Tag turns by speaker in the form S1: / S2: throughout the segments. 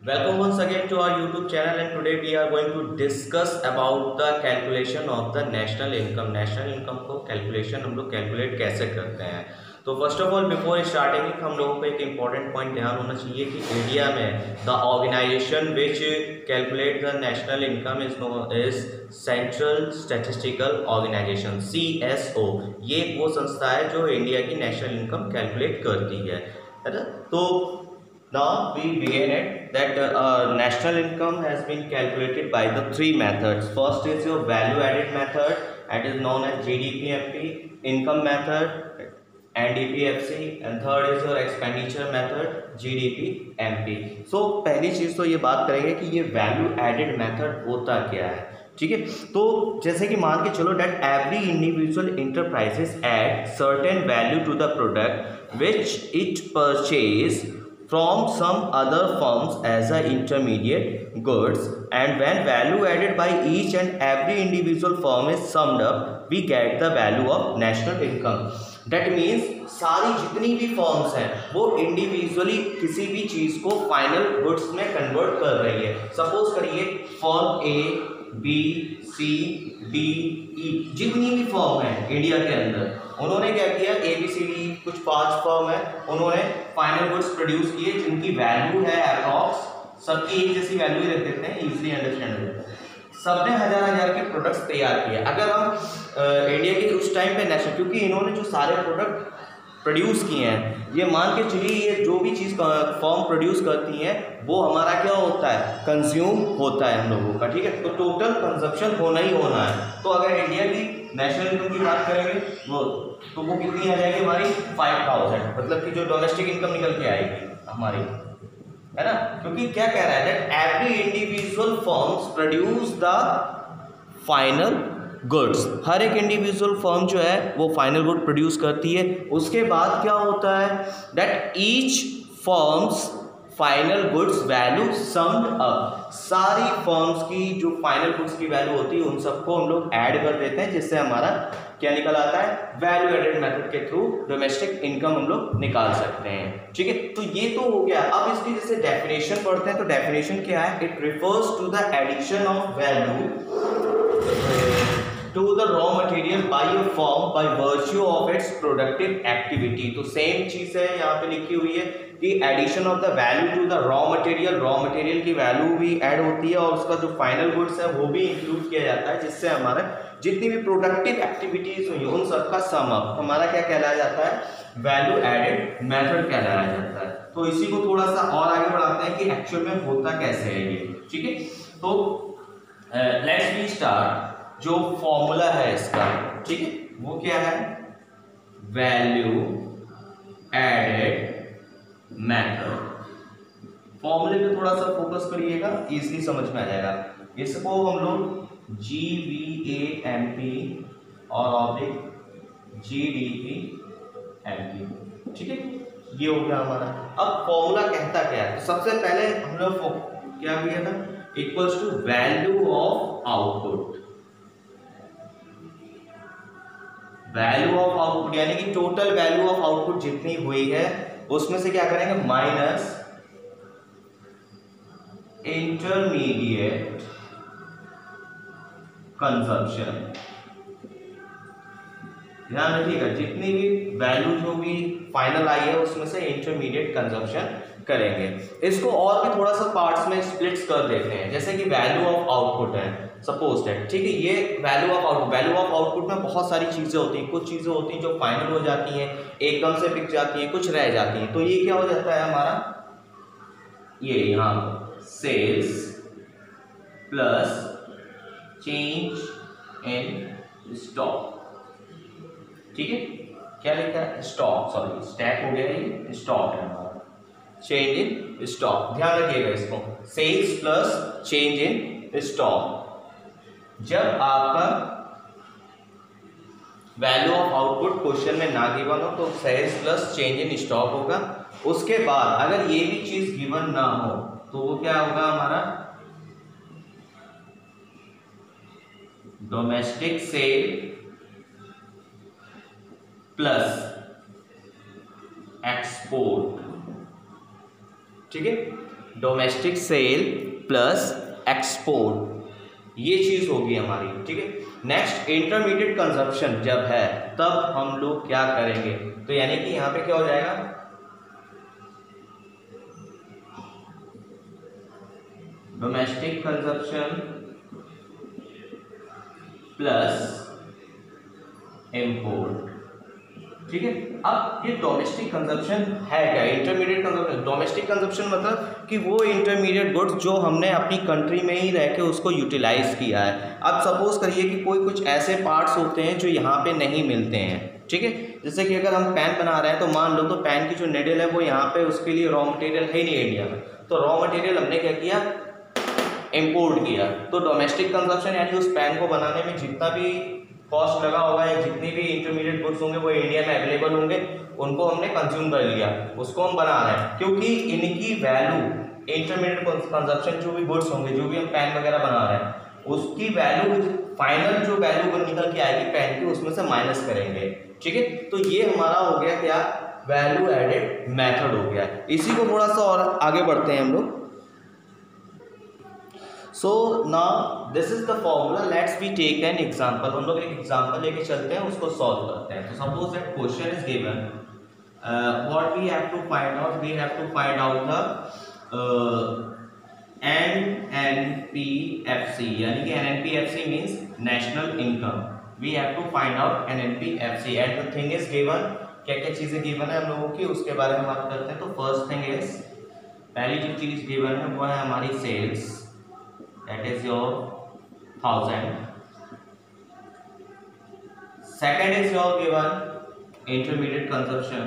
S1: Welcome once again to our YouTube channel, and today we are going to discuss about the calculation of the national income. National income को calculation हम लोग calculate कैसे करते हैं। तो first of all before starting हम लोगों को एक इम्पॉर्टेंट पॉइंट ध्यान होना चाहिए कि इंडिया में the organisation which calculate the national income is known as central statistical organisation CSO। ये वो संस्था है जो इंडिया की नेशनल इनकम कैलकुलेट करती है ना। तो now we begin it that national income has been calculated by the three methods. First is your value added method, that is known as GDP-MP, income method NDP-FC, and third is your expenditure method GDP-MP. So पहली चीज तो ये बात करेंगे कि ये value added method होता क्या है। ठीक है, तो जैसे कि मान के चलो that every individual enterprises add certain value to the product which it purchase from some other firms as a intermediate goods, and when value added by each and every individual firm is summed up, we get the value of national income. That means सारी जितनी भी firms हैं वो individually किसी भी चीज को final goods में कन्वर्ट कर रही है। सपोज करिए firm A, B, C, D, E जितनी भी फर्म है इंडिया के अंदर, उन्होंने क्या किया, ABCD कुछ 5 फर्म है, उन्होंने फाइनल गुड्स प्रोड्यूस किए जिनकी वैल्यू है अप्रॉक्स, सबकी एक जैसी वैल्यू ही रख देते हैं, इजीली अंडरस्टैंड हो जाता है। सबने हजार के प्रोडक्ट्स तैयार किए। अगर हम इंडिया के उस टाइम पे नेशनल, क्योंकि इन्होंने जो सारे प्रोडक्ट प्रोड्यूस किए हैं, ये मान के चलिए ये जो भी चीज़ फर्म प्रोड्यूस करती हैं वो हमारा क्या होता है, कंज्यूम होता है हम लोगों का। ठीक है, तो टोटल कंजप्शन होना ही होना है। तो अगर इंडिया की नेशनल इनकम की बात करेंगे वो कितनी आ जाएगी हमारी 5000, मतलब कि जो डोमेस्टिक इनकम निकल के आएगी हमारी, है ना। क्योंकि क्या कह रहा है that every individual firms produce the final goods, हर एक इंडिविजुअल फर्म जो है वो फाइनल गुड प्रोड्यूस करती है। उसके बाद क्या होता है that each firms final goods value summed up, सारी फर्म्स की जो फाइनल गुड्स की वैल्यू होती है उन सबको हम लोग ऐड कर देते हैं, जिससे हमारा क्या निकल आता है, वैल्यू एडेड मेथड के थ्रू डोमेस्टिक इनकम हम लोग निकाल सकते हैं। ठीक है, तो ये तो हो गया। अब इसकी जैसे डेफिनेशन पढ़ते हैं, तो डेफिनेशन क्या है, it refers to the addition of value to the raw material by a firm by virtue of its productive activity। तो सेम चीज है यहाँ पे लिखी हुई है कि addition of the value to the raw material, raw material की वैल्यू भी ऐड होती है और उसका जो फाइनल गुड्स है वो भी इंक्लूड किया जाता है, जिससे हमारा जितनी भी प्रोडक्टिव एक्टिविटीज हुई उन सबका सम अप हमारा क्या कहलाया जाता है, वैल्यू एडेड मेथड कहलाया जाता है। तो इसी को थोड़ा सा और आगे बढ़ाते हैं कि एक्चुअल में होता कैसे है ये। ठीक है, तो लेट्स वी स्टार्ट। जो फॉर्मूला है इसका, ठीक है, वो क्या है, वैल्यू एडेड मेथड। फॉर्मूले पे थोड़ा सा फोकस करिएगा, इजीली समझ में आ जाएगा। इसको हम लोग GVAMP और ऑब्लिक GDP-MP, ठीक है, ये हो गया हमारा। अब फॉर्मूला कहता क्या है, तो सबसे पहले हम लोग क्या किया था, equals to value of output, value of output यानी कि टोटल वैल्यू ऑफ आउटपुट जितनी हुई है उसमें से क्या करेंगे, माइनस इंटरमीडिएट कंजप्शन। ध्यान रखिएगा, जितनी भी वैल्यू जो भी फाइनल आई है उसमें से इंटरमीडिएट कंजप्शन करेंगे। इसको और भी थोड़ा सा पार्ट्स में स्प्लिट्स कर देते हैं, जैसे कि वैल्यू ऑफ आउटपुट है सपोज दैट, ठीक है, ये value of output, value of output में बहुत सारी चीजें होती हैं, कुछ चीजें होती हैं जो फाइनल हो जाती हैं, एकदम से बिक जाती हैं, कुछ रह जाती हैं। तो ये क्या हो जाता है हमारा, ये यहाँ sales plus change in stock. ठीक है, क्या लिखा है, स्टॉक, सॉरी स्टैक हो गया, ये स्टॉक है हमारा, चेंज इन स्टॉक। ध्यान रखिएगा इसको, sales plus change in stock. जब आपका वैल्यू ऑफ आउटपुट क्वेश्चन में ना गिवन हो तो sales plus change in stock होगा। उसके बाद अगर ये भी चीज गिवन ना हो तो वो क्या होगा हमारा, डोमेस्टिक सेल प्लस एक्सपोर्ट। ठीक है, डोमेस्टिक सेल प्लस एक्सपोर्ट, ये चीज़ होगी हमारी, ठीक है। नेक्स्ट इंटरमीडिएट कंजप्शन जब है तब हम लोग क्या करेंगे, तो यानी कि यहाँ पे क्या हो जाएगा, डोमेस्टिक कंजप्शन प्लस इंपोर्ट, ठीक है। अब ये डोमेस्टिक कंजप्शन है क्या, इंटरमीडिएट कंजप्शन, डोमेस्टिक कंजप्शन मतलब कि वो इंटरमीडिएट गुड्स जो हमने अपनी कंट्री में ही रह के उसको यूटिलाइज किया है। अब सपोज करिए कि कोई कुछ ऐसे पार्ट्स होते हैं जो यहाँ पे नहीं मिलते हैं, ठीक है। जैसे कि अगर हम पेन बना रहे हैं तो मान लो तो पेन की जो निडल है वो यहाँ पे उसके लिए रॉ मटेरियल है ही नहीं इंडिया में, तो रॉ मटेरियल हमने क्या किया, इम्पोर्ट किया। तो डोमेस्टिक कंजप्शन यानी उस पेन को बनाने में जितना भी कॉस्ट लगा होगा या जितनी भी इंटरमीडिएट गुड्स होंगे वो इंडिया में अवेलेबल होंगे, उनको हमने कंज्यूम कर लिया, उसको हम बना रहे हैं, क्योंकि इनकी वैल्यू इंटरमीडिएट कंजप्शन जो भी गुड्स होंगे, जो भी हम पेन वगैरह बना रहे हैं, उसकी वैल्यू फाइनल जो वैल्यू निकल के आएगी पेन की उसमें से माइनस करेंगे, ठीक है। तो ये हमारा हो गया क्या, वैल्यू एडेड मेथड हो गया। इसी को थोड़ा सा और आगे बढ़ते हैं हम लोग। So now this is the formula. Let's we take an example. हम लोग एक एग्जाम्पल लेके चलते हैं, उसको सॉल्व करते हैं। तो suppose that question is given, what we have to find out, we have to find out the NNPFC, यानी कि NNPFC means national income. We have to find out NNPFC and the thing is given, क्या क्या चीजें given है हम लोगों की उसके बारे में बात करते हैं। तो फर्स्ट थिंग इज, पहली जो चीज गिवन है वो है हमारी sales, that is your 1000. Second is your given intermediate consumption,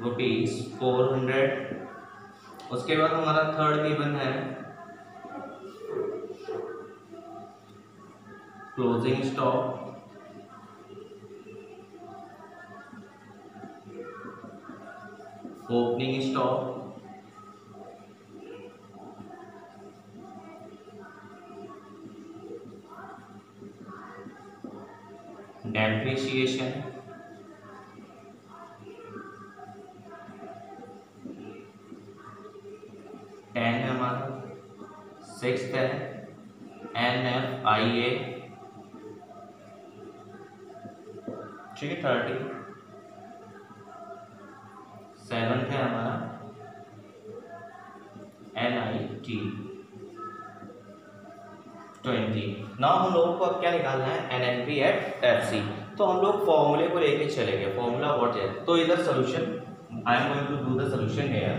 S1: rupees 400. उसके बाद हमारा थर्ड गिवन है closing stock, opening stock, depreciation, ten है हमारा, सिक्स्थ है NFIA, ठीक है 30, सेवंथ है हमारा NIT 20। नाउ हम लोगों को अब क्या निकालना है, NNPFC। तो हम लोग फॉर्मूले को लेके चलेंगे, फॉर्मूला व्हाट है। तो इधर solution, I am going to do the solution here.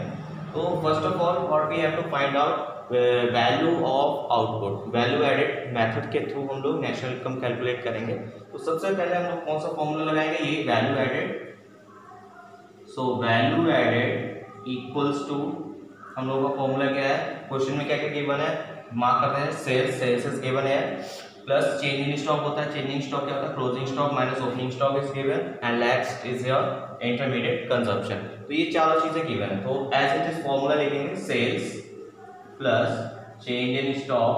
S1: तो first of all what we have to find out, value of output, value added method के थ्रू हम लोग नेशनल इनकम कैलकुलेट करेंगे। तो सबसे पहले हम लोग कौन सा फॉर्मूला लगाएंगे, ये value added. So value added equals to, हम लोगों का फॉर्मूला क्या है, क्वेश्चन में क्या क्या गिवन है मार्क करते हैं, सेल्स इज गिवन है, प्लस चेंज इन स्टॉक होता है, चेंजिंग स्टॉक क्या होता है, closing stock minus opening stock is given and next is your intermediate consumption. तो ये चारों चीजें गिवन है। तो एज इट इज फॉर्मूला लिखेंगे, sales plus change in stock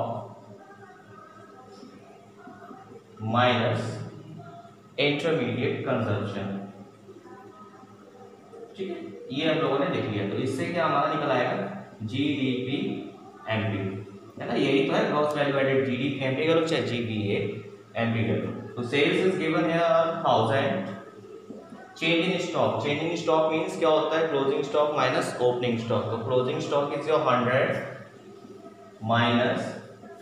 S1: minus intermediate consumption, ठीक है। ये हम लोगों ने लिख लिया। तो इससे क्या हमारा निकल आएगा, GDP/MP, है ना, यही तो है ग्रॉस वैल्यू एडेड, GDP/MP करो चाहे GVA/MP करो। तो sales is given here 1000, change in stock, change in stock means क्या होता है, closing stock minus opening stock. तो closing stock is your 100 minus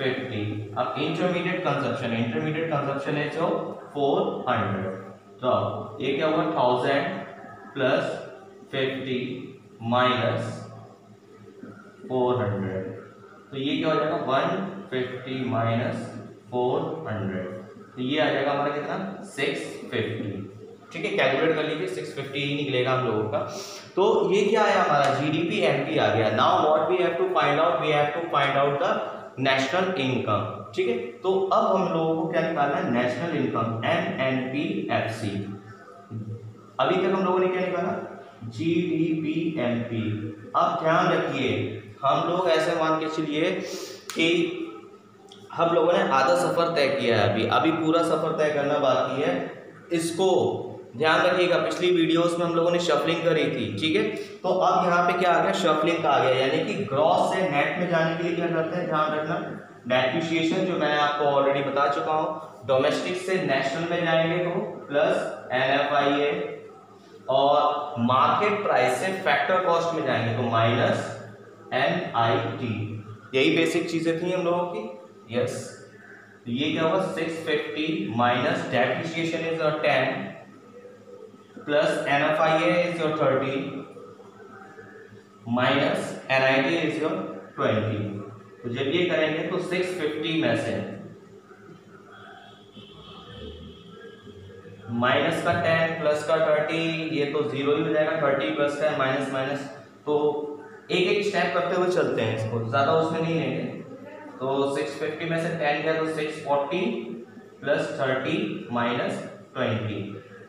S1: 50। अब इंटरमीडिएट कंजप्शन, इंटरमीडिएट कंजप्शन है जो 400। तो ये क्या हुआ, 1000 प्लस 50 माइनस 400। तो ये क्या हो जाएगा, 150 माइनस 400। तो ये आ जाएगा हमारा कितना, 650, ठीक है। कैलकुलेट कर लीजिए, 650 ही निकलेगा हम लोगों का। तो ये क्या है हमारा, GDP/MP आ गया। Now what we have to find out, we have to find out the national income, ठीक है। तो अब हम लोगों को क्या निकालना है, नेशनल इनकम, NNPFC। अभी तक हम लोगों ने क्या निकाला, GDP/MP। अब ध्यान रखिए, हम लोग ऐसे मान के चलिए कि हम लोगों ने आधा सफ़र तय किया है, अभी पूरा सफ़र तय करना बाकी है। इसको ध्यान रखिएगा, पिछली वीडियोस में हम लोगों ने शफलिंग करी थी, ठीक है। तो अब यहाँ पे क्या आ गया, शफलिंग का आ गया, यानी कि ग्रॉस से नेट में जाने के लिए क्या करते हैं, ध्यान रखना, डेप्रिसिएशन जो मैंने आपको ऑलरेडी बता चुका हूँ। डोमेस्टिक से नेशनल में जाएंगे तो प्लस NFIA, और मार्केट प्राइस से फैक्टर कॉस्ट में जाएंगे तो माइनस NIT। यही बेसिक चीजें थी हम लोगों की, यस। तो ये क्या होगा, 650 minus depreciation is 10 plus NFIA is 30 minus NIT is 20। तो जब ये करेंगे तो 650 में से माइनस का 10 प्लस का 30, ये तो जीरो ही हो जाएगा, 30 प्लस का माइनस माइनस, तो एक एक स्टेप करते हुए चलते हैं, इसको ज्यादा उसमें नहीं लेंगे। तो 650 में से 10 गया तो 640 प्लस 30 माइनस 20,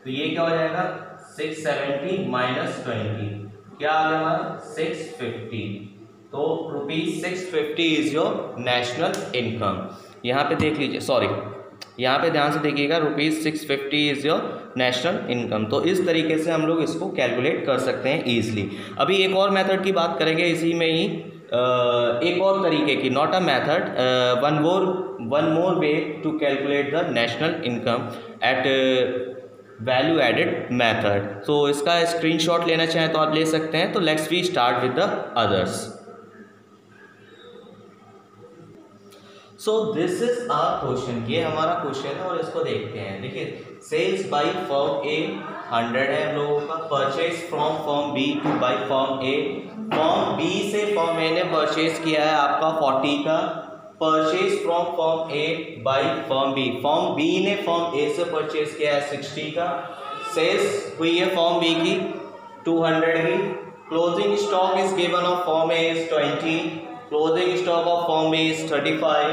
S1: तो ये क्या हो जाएगा, 670 माइनस 20, क्या आ गया हमारा 650। तो ₹650 इज योर नेशनल इनकम। यहाँ पे देख लीजिए, सॉरी यहाँ पे ध्यान से देखिएगा, ₹650 इज योर नेशनल इनकम। तो इस तरीके से हम लोग इसको कैलकुलेट कर सकते हैं ईजिली। अभी एक और मेथड की बात करेंगे इसी में ही, एक और तरीके की, not a method, one more way to calculate the national income at value added method. तो इसका स्क्रीनशॉट लेना चाहें तो आप ले सकते हैं। तो let's we start with the others. So this is our question, ये हमारा क्वेश्चन है और इसको देखते हैं। देखिए, सेल्स बाय फर्म ए 100 है हम लोगों का, purchase from firm B to by firm A, firm B से फर्म ए ने परचेज किया है आपका 40 का, purchase from firm A by firm B ने फर्म ए से परचेज किया है 60 का, सेल्स हुई है फर्म बी की 200 की, closing stock is given of firm A is 20, closing stock of firm A is 35,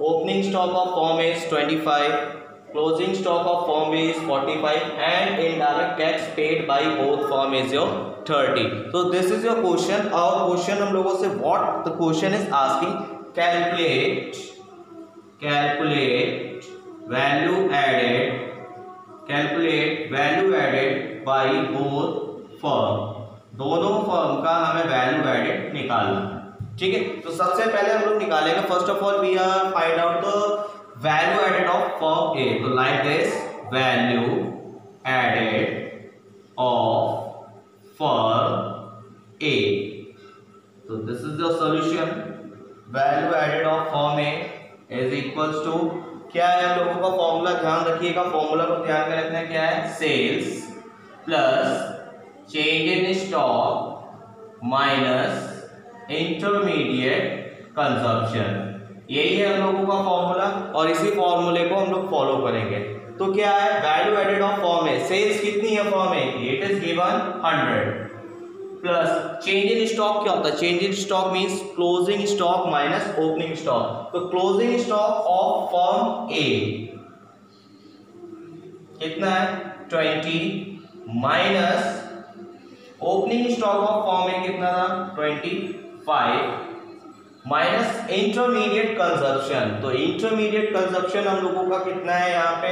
S1: opening stock of firm A is 25, closing stock of firm A is 45, and indirect tax paid by both firm is your 30. So this is your question. Our question हम लोगों से what the question is asking, calculate value added by both firm, दोनों firm का हमें value added निकालना है, ठीक है। तो सबसे पहले हम लोग निकालेंगे, first of all we are find out the value added of firm A. तो like this, value added of firm A, तो this is the solution. Value added of firm A is equals to, क्या है हम लोगों का formula, ध्यान रखिएगा, formula को ध्यान में रखना है, क्या है, sales plus change in stock minus intermediate consumption, यही है हम लोगों का फॉर्मूला, और इसी फॉर्मूले को हम लोग फॉलो करेंगे। तो क्या है, value added of firm A, sales कितनी है फर्म ए की, it is given 100, plus change in stock, क्या होता है, change in stock means closing stock minus opening stock, तो closing stock of firm A कितना है 20 minus opening stock of firm A कितना था 25 माइनस इंटरमीडिएट कंजप्शन। तो इंटरमीडिएट कंजप्शन हम लोगों का कितना है यहाँ पे,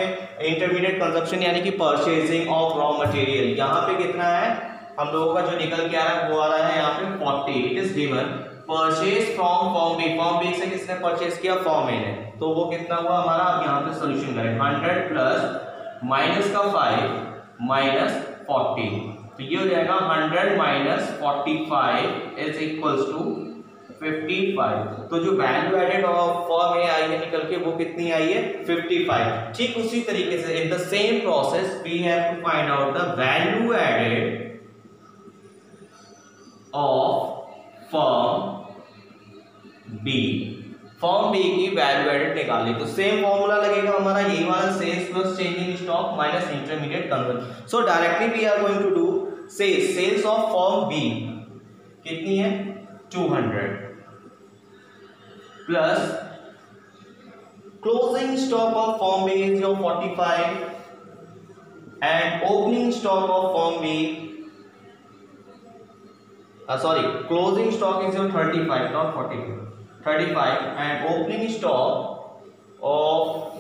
S1: इंटरमीडिएट कंजप्शन यानी कि परचेजिंग ऑफ रॉ मटेरियल, यहाँ पे कितना है हम लोगों का जो निकल के आ रहा है वो आ रहा है यहाँ पे 40, it is given purchase from firm B से किसने परचेज किया, फर्म ए ने, तो वो कितना हुआ हमारा, अब यहाँ पे सोल्यूशन करें, 100 प्लस माइनस का 5 माइनस 40, तो ये हो जाएगा 100 माइनस 45 इज इक्वल्स टू 55। तो जो वैल्यू एडेड ऑफ फर्म ए आई है निकल के वो कितनी आई है 55। ठीक उसी तरीके से in the same process we have to find out the value added of firm B, firm B की वैल्यू एडेड निकाली, तो सेम फॉर्मूला लगेगा हमारा, यही वाला, sales plus change in stock minus intermediate consumption. So directly we are going to do sales of firm B कितनी है 200 plus closing stock of firm B is your 45 and opening stock of firm B closing stock is your 35 not 45 and opening stock of,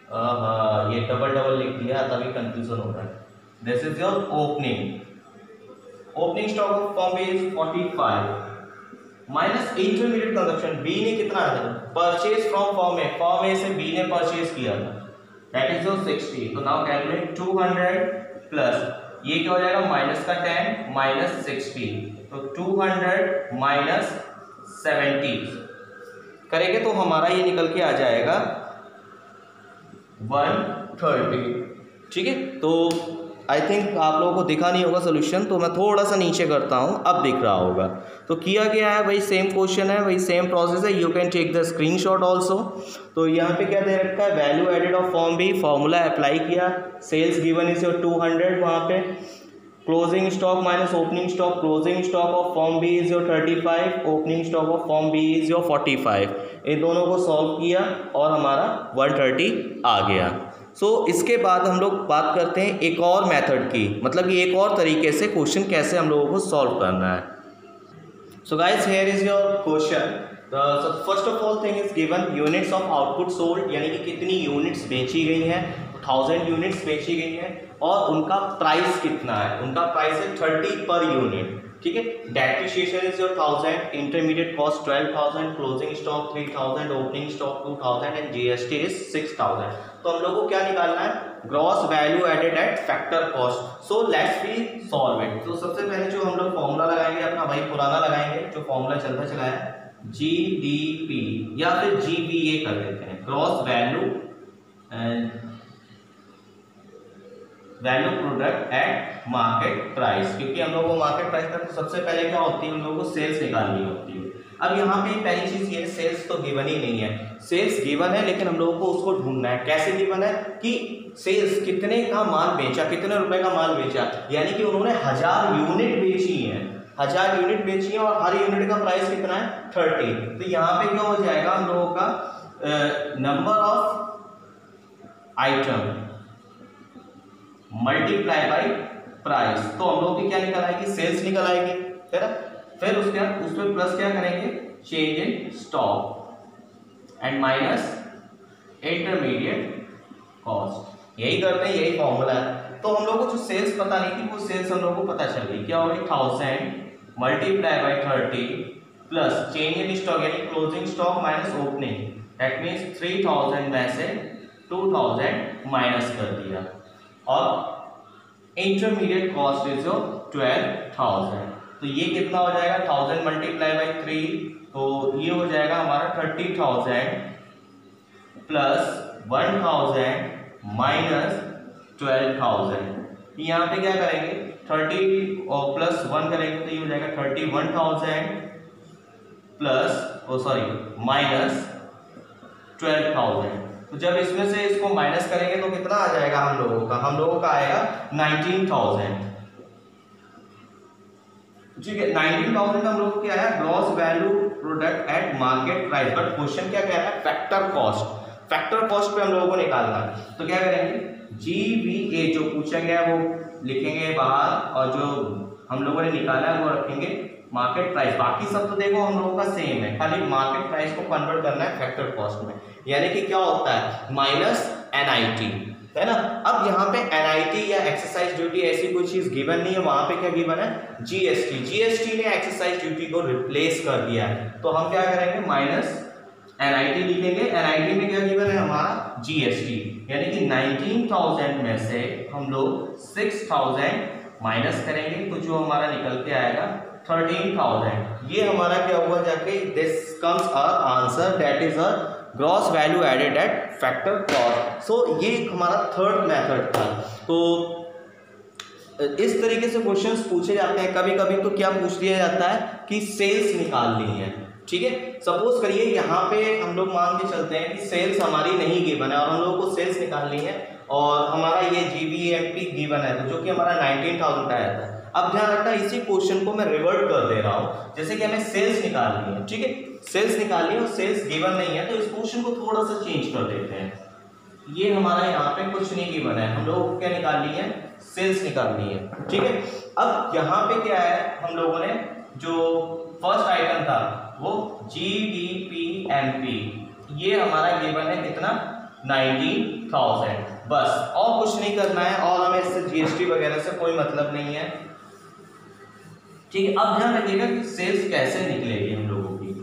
S1: हाँ ये double double लिख दिया तभी confusion हो रहा है। This is your opening stock of form B is 45 minus intermediate consumption, B ने कितना है परचेज फ्रॉम फॉर्म ए से बी ने परचेज किया था, दैट इज योर 60। तो नाउ कैलकुलेट 200 प्लस ये क्या हो जाएगा माइनस का 10 माइनस 60, तो 200 माइनस 70 करेंगे तो हमारा ये निकल के आ जाएगा 130। ठीक है, तो आई थिंक आप लोगों को दिखा नहीं होगा सोल्यूशन, तो मैं थोड़ा सा नीचे करता हूँ, अब दिख रहा होगा। तो किया गया है वही सेम क्वेश्चन है, वही सेम प्रोसेस है, you can take the screenshot also. तो यहाँ पे क्या दे रखा है, value added of form B, formula apply किया, सेल्स गिवन इज योर 200, वहाँ पे closing stock minus opening stock, closing stock of form B is your 35, opening stock of form B is your 45। इन दोनों को सॉल्व किया और हमारा 130 आ गया। इसके बाद हम लोग बात करते हैं एक और मेथड की, मतलब कि एक और तरीके से क्वेश्चन कैसे हम लोगों को सॉल्व करना है। So guys here is your question. First of all thing is given units of output sold, यानी कि कितनी यूनिट्स बेची गई हैं, 1000 यूनिट्स बेची गई हैं और उनका प्राइस कितना है, उनका प्राइस है 30 पर यूनिट। ठीक है, depreciation is your 1000, intermediate cost 12000, closing stock 3000, opening stock 2000 and GST is 6000। तो हम लोग को क्या निकालना है, gross value added at factor cost. So let's be solve it. तो सबसे पहले जो हम लोग फॉर्मूला लगाएंगे अपना वही पुराना लगाएंगे जो फॉर्मूला चलता चला है, जीडीपी या फिर जीबीए कर देते हैं, gross value and value product at market price, क्योंकि हम लोगों को मार्केट प्राइस का तो सबसे पहले क्या होती है, हम लोगों को सेल्स निकालनी होती है। अब यहाँ पे पहली चीज ये, सेल्स तो गिवन ही नहीं है, सेल्स गिवन है लेकिन हम लोगों को उसको ढूंढना है। कैसे गिवन है कि सेल्स कितने का माल बेचा, कितने रुपए का माल बेचा, यानी कि उन्होंने 1000 यूनिट बेची है, 1000 यूनिट बेची है और हर यूनिट का प्राइस कितना है 30। तो यहाँ पे क्या हो जाएगा हम लोगों का number of item multiply by price. तो हम लोग की क्या निकल आएगी, सेल्स निकल आएगी, है ना। फिर उसके बाद उसमें प्लस क्या करेंगे, change in stock and minus intermediate cost, यही करते हैं, यही फॉर्मूला है। तो हम लोग को जो सेल्स पता नहीं थी वो सेल्स हम लोग को पता चल गई, क्या होगी 1000 multiply by 30 plus change in stock यानी closing stock minus opening, that means 3000 में से 2000 माइनस कर दिया और इंटरमीडिएट कॉस्ट इज 12000। तो ये कितना हो जाएगा, 1000 मल्टीप्लाई बाई 3, तो ये हो जाएगा हमारा 30000 प्लस 1000 माइनस 12000। यहाँ पे क्या करेंगे 30 और प्लस 1 करेंगे तो ये हो जाएगा 31000 प्लस माइनस 12000। तो जब इसमें से इसको माइनस करेंगे तो कितना आ जाएगा हम लोगों का आएगा 19000। ठीक है, 19000 हम लोग क्या है, gross value product at market price. But question क्या कह रहा है, फैक्टर कॉस्ट, फैक्टर कॉस्ट पे हम लोगों को निकालना है। तो क्या करेंगे, जीवीए जो पूछा गया है वो लिखेंगे बाहर और जो हम लोगों ने निकाला है वो रखेंगे मार्केट प्राइस। बाकी सब तो देखो हम लोगों का सेम है, खाली मार्केट प्राइस को कन्वर्ट करना है फैक्टर कॉस्ट में, यानी कि क्या होता है माइनस एनआईटी, है ना। अब यहाँ पे एनआईटी या एक्सरसाइज ड्यूटी ऐसी कोई चीज गिवन नहीं है, वहां पे क्या गिवन है जीएसटी, जीएसटी ने एक्सरसाइज ड्यूटी को रिप्लेस कर दिया है। तो हम क्या करेंगे माइनस एनआईटी लिखेंगे, एनआईटी में क्या गिवन है हमारा जीएसटी, यानी कि 19000 में से हम लोग 6000 माइनस करेंगे तो जो हमारा निकल के आएगा 13000। ये हमारा क्या हुआ जाके, this comes our answer, that is a gross value added at factor cost. So ये हमारा थर्ड मेथड था। तो इस तरीके से क्वेश्चंस पूछे जाते हैं। कभी कभी तो क्या पूछ लिया जाता है कि सेल्स निकालनी है, ठीक है। सपोज करिए यहाँ पे हम लोग मान के चलते हैं कि सेल्स हमारी नहीं गिवन है और हम लोगों को सेल्स निकालनी है और हमारा ये जीवीएमपी गिवन है, तो जो कि हमारा 19000 का आया था। अब ध्यान रखना, इसी क्वेश्चन को मैं रिवर्ट कर दे रहा हूँ, जैसे कि हमें सेल्स निकालनी है, ठीक है, सेल्स निकालनी है और सेल्स गिवन नहीं है, तो इस क्वेश्चन को थोड़ा सा चेंज कर देते हैं। ये हमारा यहाँ पे कुछ नहीं गिवन है, हम लोग क्या निकालनी है, सेल्स निकालनी है, ठीक है। अब यहाँ पे क्या है, हम लोगों ने जो फर्स्ट आइटम था वो GDPMP, ये हमारा गिवन है कितना 19,000, बस और कुछ नहीं करना है, और हमें इससे जीएसटी वगैरह से कोई मतलब नहीं है। ठीक है, अब ध्यान रखिएगा कि सेल्स कैसे निकलेगी हम लोगों की।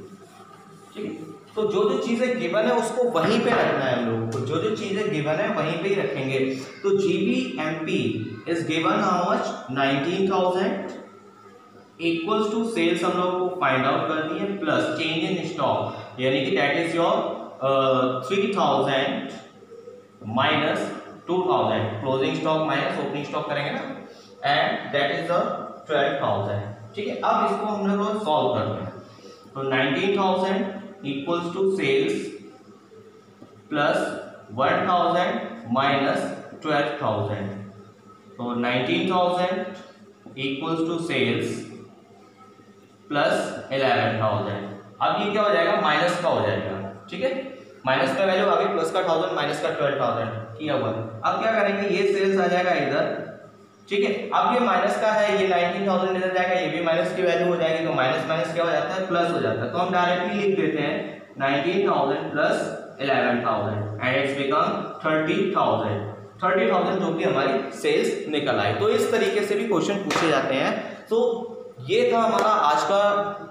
S1: ठीक है, तो जो जो चीजें गिवन है उसको वहीं पे रखना है हम लोगों को, जो जो चीजें गिवन है वहीं पे ही रखेंगे। तो GVMP is given how much 19,000 equals to sales हम लोगों को फाइंड आउट करनी है, प्लस चेंज इन स्टॉक, यानी कि that is your 3,000 minus 2,000, closing stock minus opening stock करेंगे ना, एंड दैट इज द 12,000। ठीक है, अब इसको हम लोग सॉल्व करते हैं। तो 19,000 equals to sales plus 1,000 minus 12,000, तो 19,000 इक्वल्स टू सेल्स प्लस 11,000। अब ये क्या हो जाएगा, माइनस का हो जाएगा। ठीक है, माइनस का वैल्यू आगे, प्लस का 1000 माइनस का 12,000 किया हुआ। अब क्या करेंगे, ये सेल्स आ जाएगा इधर। ठीक है, अब ये माइनस का है, ये 19,000 इधर जाएगा, ये भी माइनस की वैल्यू हो जाएगी, तो माइनस माइनस क्या हो जाता है, प्लस हो जाता है। तो हम डायरेक्टली लिख देते हैं 19,000 प्लस 11,000 एंड इट्स बिकम 30,000 जो कि हमारी सेल्स निकल आई। तो इस तरीके से भी क्वेश्चन पूछे जाते हैं। तो ये था हमारा आज का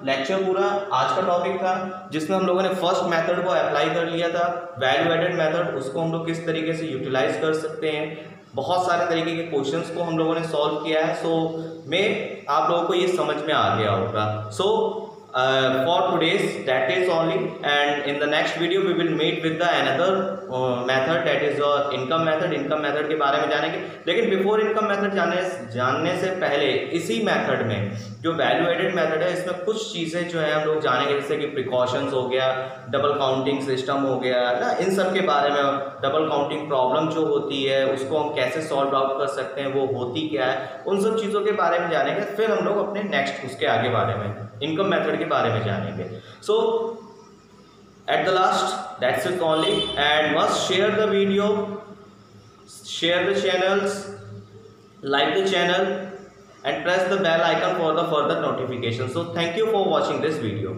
S1: लेक्चर, पूरा आज का टॉपिक था, जिसमें हम लोगों ने फर्स्ट मेथड को अप्लाई कर लिया था, वैल्यू एडेड मेथड, उसको हम लोग किस तरीके से यूटिलाइज कर सकते हैं। बहुत सारे तरीके के क्वेश्चंस को हम लोगों ने सॉल्व किया है। सो मैं आप लोगों को ये समझ में आ गया होगा। सो for today's that is only, and in the next video we will meet with the another method, that is your income method के बारे में जानेंगे। लेकिन बिफोर इनकम मेथड जानने से पहले इसी मेथड में जो वैल्यू एडेड मेथड है, इसमें कुछ चीज़ें जो है हम लोग जानेंगे, जैसे कि प्रिकॉशंस हो गया, डबल काउंटिंग सिस्टम हो गया ना, इन सब के बारे में। डबल काउंटिंग प्रॉब्लम जो होती है उसको हम कैसे सॉल्व आउट कर सकते हैं, वो होती क्या है, उन सब चीज़ों के बारे में जानेंगे। फिर हम लोग अपने नेक्स्ट उसके आगे बारे में इनकम मेथड के बारे में जानेंगे। So at the last that's it only, and must share the video, share the channels, like the channel and press the bell icon for the further notification. So thank you for watching this video.